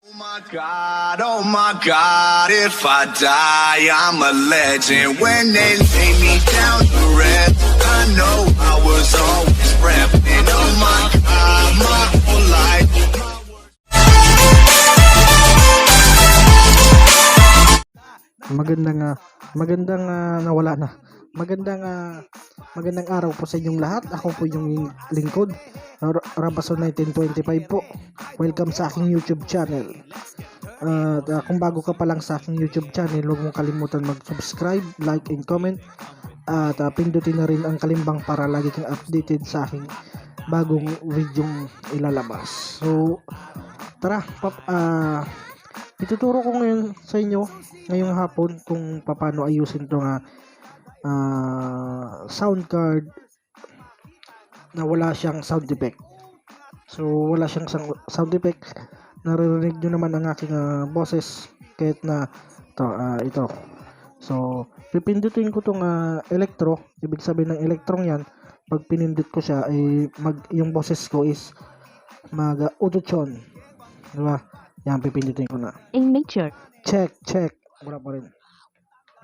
Oh my God, if I die, I'm a legend. When they lay me down to rest, I know I was always prepping. Oh my God, my whole life. Nawala na. Magandang araw po sa inyong lahat. Ako po yung lingkod, Rabason 1925 po. Welcome sa aking YouTube channel. Kung bago ka pa lang sa aking YouTube channel, huwag mong kalimutan mag-subscribe, like, and comment. At pindutin na rin ang kalimbang para lagi kang updated sa aking bagong videong ilalabas. So, tara, ituturo ko ngayon sa inyo ngayong hapon kung paano ayusin itong sound card na wala siyang sound effect. So wala siyang sound effect, naririnig nyo naman ang aking boses kahit na ito. So pipindutin ko itong electro, ibig sabihin ng electron yan, pag pinindot ko siya ay yung boses ko is mag auto-tune, diba? Yan, pipindutin ko na. In nature. Check. Wala pa rin.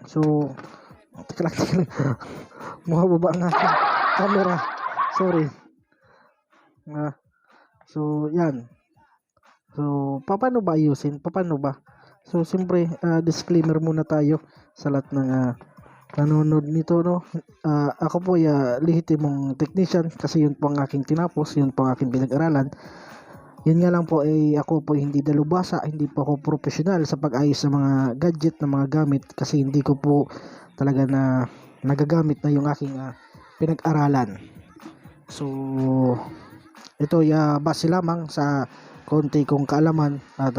So, teka lang. Mukha ba ang aking camera? Sorry. So, yan. So, paano ba ayusin? So, siyempre, disclaimer muna tayo sa lahat ng nanonood nito, no? Ako po lehitimong technician kasi yun po ang aking tinapos, yun po ang aking pinag-aralan. Yun nga lang po ako po hindi dalubhasa, hindi po ako professional sa pag-ayos ng mga gadget, ng mga gamit kasi hindi ko po talaga na nagagamit na yung aking pinag-aralan. So ito base lamang sa konti kong kaalaman at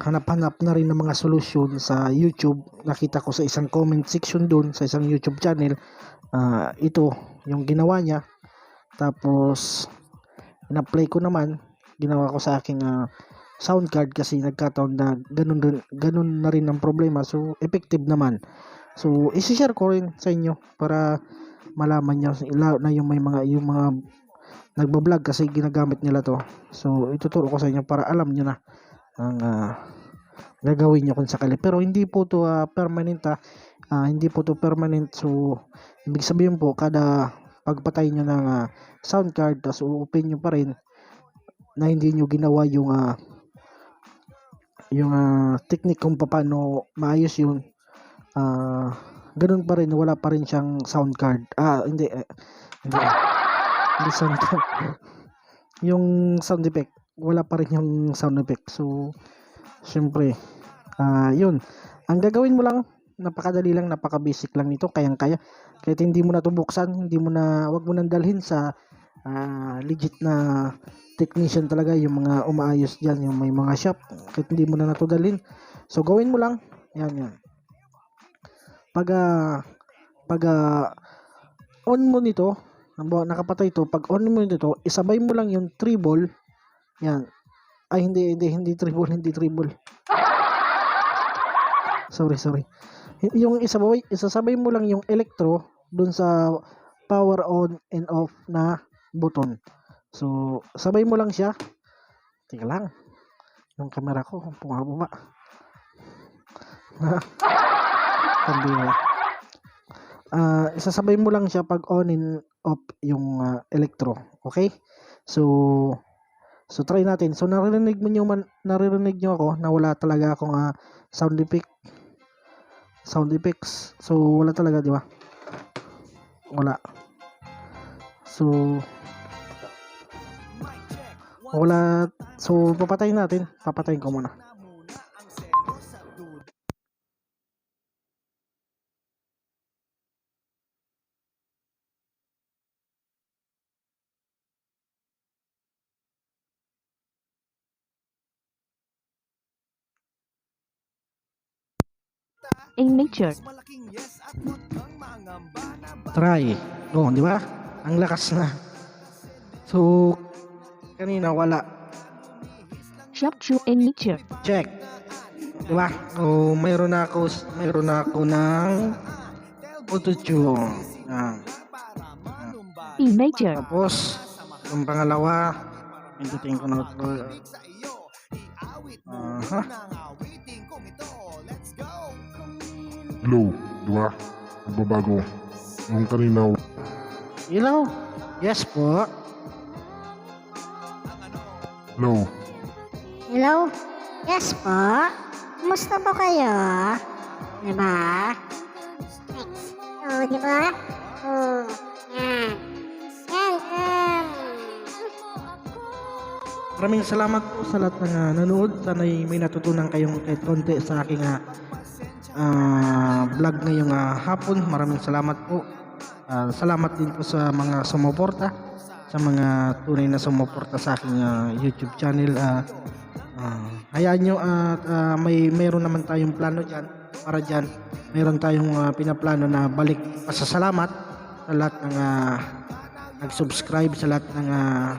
hanap-hanap na rin ng mga solusyon sa YouTube. Nakita ko sa isang comment section doon sa isang YouTube channel, ito yung ginawa niya, tapos in-apply ko naman, ginawa ko sa aking sound card kasi nagkataon na ganun na rin ang problema. So effective naman. So i-share ko rin sa inyo para malaman niyo na yung mga nagba-vlog kasi ginagamit nila to. So ituturo ko sa inyo para alam niyo na ang gagawin niyo kung sakali. Pero hindi po to permanent hindi po to permanent. So ibig sabihin po kada pagpatay nyo ng sound card tapos open nyo pa rin na hindi nyo ginawa yung technique kung paano maayos yun, ganun pa rin, wala pa rin siyang sound card. Hindi sound card. Yung sound effect, wala pa rin yung sound effect. So syempre yun ang gagawin mo lang, napakadali lang, napaka-basic lang nito, kayang-kaya. Kahit hindi mo na ito buksan, wag mo nang dalhin sa legit na technician talaga, yung mga umaayos dyan, yung may mga shop, kahit hindi mo na ito dalhin. So gawin mo lang, yan. Pag on mo nito, nakapatay ito, pag on mo nito, isabay mo lang yung treble, yan. Ay, hindi treble. Sorry. Yung isasabay mo lang yung electro dun sa power on and off na button. So sabay mo lang siya. Tingnan lang yung camera ko bumaba. Isasabay mo lang siya pag on and off yung electro. Okay? So try natin. So naririnig nyo ako na wala talaga akong sound effects. So wala talaga, di ba? Wala. So wala. So papatayin ko muna. In nature. Try. Di ba? Ang lakas na. So kanina wala. Shop to in nature. Check. Di ba? So mayroon na ako ng auto-tune. In nature. Tapos yung pangalawa, Pindutin ko na ito. Aha. Hello, di ba? Nagbabago. Yung kanina, Hello? Yes po. hello. Hello? Yes po? Kumusta po kayo? Diba? Oo, diba? Oo, yan. Yan, Maraming salamat po sa lahat ng nanood. Sana'y may natutunan kayong kahit konti sa aking vlog ngayong hapon. Maraming salamat po. Salamat din po sa mga sumuporta, sa mga tunay na sumuporta sa aking YouTube channel. Hayaan nyo at mayroon naman tayong plano dyan. Para dyan, mayroon tayong pinaplano na balik pasasalamat sa lahat ng nag-subscribe, sa lahat ng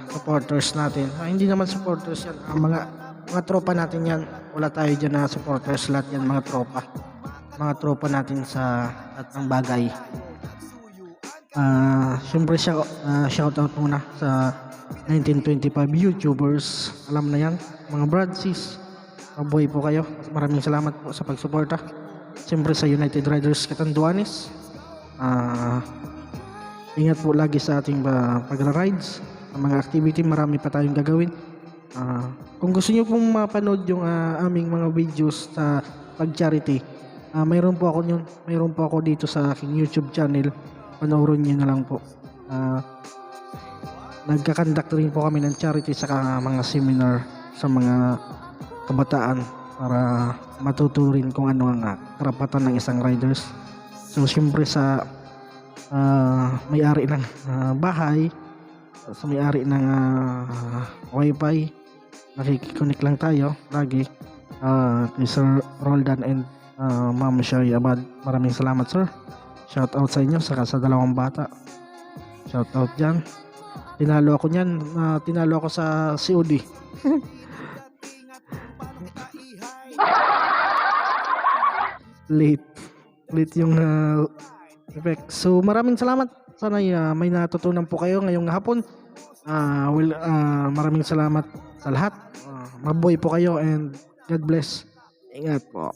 supporters natin. Hindi naman supporters yan, mga tropa natin yan. Wala tayo dyan na supporters, lahat yan mga tropa. Mga tropa natin sa lahat ng bagay. Siyempre shoutout muna sa 1925 YouTubers. Alam na yan, mga bradsis. Mabuhay po kayo. Maraming salamat po sa pagsuporta. Siyempre sa United Riders Catanduanes. Ingat po lagi sa ating pagra-rides. Ang mga activity, marami pa tayong gagawin. Kung gusto niyo pong mapanood yung aming mga videos sa pag-charity, mayroon po ako dito sa aking YouTube channel. Panoorin niyo na lang po. Nagkakandak rin po kami ng charity sa mga seminar sa mga kabataan para matuturin kung ano ang karapatan ng isang riders. So siyempre sa may-ari ng bahay, sa may-ari ng wifi, nakikiconnect lang tayo lagi. Kay Sir Roldan and Ma'am Sherry Abad, maraming salamat sir. Shout out sa inyo, saka sa dalawang bata. Shout out dyan. Tinalo ako nyan, tinalo ako sa COD. late yung effect. So maraming salamat. Sana may natutunan po kayo ngayong hapon. Maraming salamat sa lahat. Mabuhay po kayo and God bless. Ingat po.